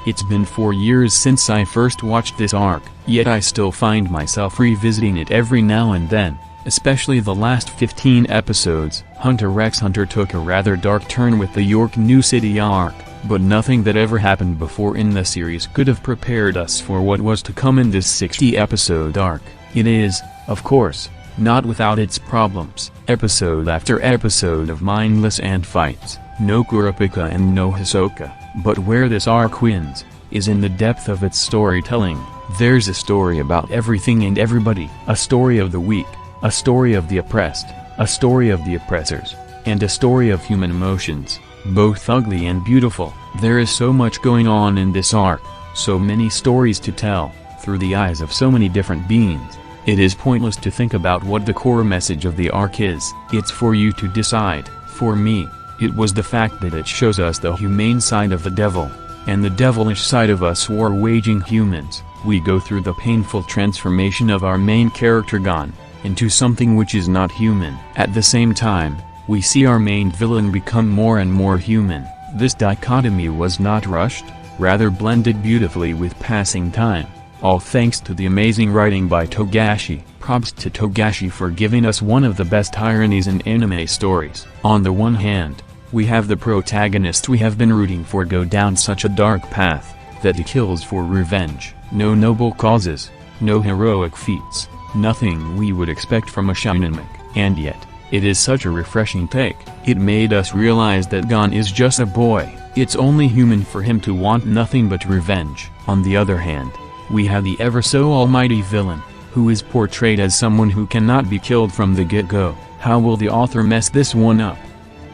It's been 4 years since I first watched this arc, yet I still find myself revisiting it every now and then, especially the last 15 episodes. Hunter x Hunter took a rather dark turn with the York New City arc, but nothing that ever happened before in the series could have prepared us for what was to come in this 60-episode arc. It is, of course, not without its problems. Episode after episode of mindless ant fights, no Kurapika and no Hisoka, but where this arc wins, is in the depth of its storytelling. There's a story about everything and everybody, a story of the weak, a story of the oppressed, a story of the oppressors, and a story of human emotions, both ugly and beautiful. There is so much going on in this arc, so many stories to tell, through the eyes of so many different beings. It is pointless to think about what the core message of the arc is. It's for you to decide. For me, it was the fact that it shows us the humane side of the devil, and the devilish side of us war-waging humans. We go through the painful transformation of our main character Gon into something which is not human. At the same time, we see our main villain become more and more human. This dichotomy was not rushed, rather blended beautifully with passing time, all thanks to the amazing writing by Togashi. Props to Togashi for giving us one of the best ironies in anime stories. On the one hand, we have the protagonist we have been rooting for go down such a dark path, that he kills for revenge. No noble causes, no heroic feats, nothing we would expect from a shonen, and yet, it is such a refreshing take. It made us realize that Gon is just a boy. It's only human for him to want nothing but revenge. On the other hand, we have the ever-so-almighty villain, who is portrayed as someone who cannot be killed from the get-go. How will the author mess this one up?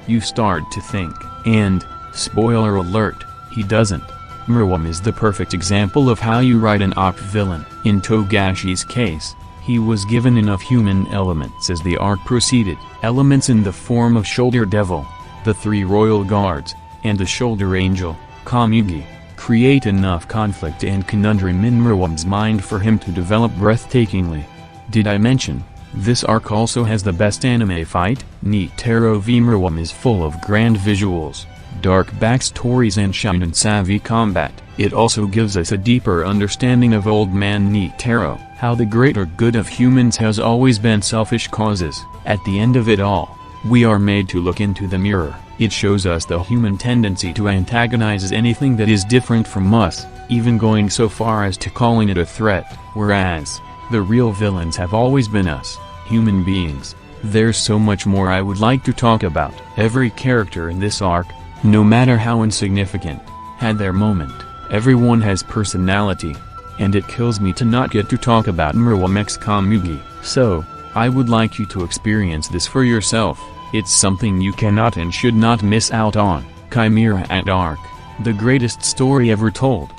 You start to think, and, spoiler alert, he doesn't. Murwam is the perfect example of how you write an OP villain. In Togashi's case, he was given enough human elements as the arc proceeded. Elements in the form of Shoulder Devil, the 3 Royal Guards, and the Shoulder Angel, Kamugi, create enough conflict and conundrum in Murwam's mind for him to develop breathtakingly. Did I mention, this arc also has the best anime fight? Nitaro v Murwam is full of grand visuals, dark backstories and shonen-savvy combat. It also gives us a deeper understanding of Old Man Nitaro, how the greater good of humans has always been selfish causes. At the end of it all, we are made to look into the mirror. It shows us the human tendency to antagonize anything that is different from us, even going so far as to calling it a threat, whereas, the real villains have always been us, human beings. There's so much more I would like to talk about. Every character in this arc, no matter how insignificant, had their moment. Everyone has personality, and it kills me to not get to talk about Murwam x Kamugi. So, I would like you to experience this for yourself. It's something you cannot and should not miss out on. Chimera Ant Arc, the greatest story ever told.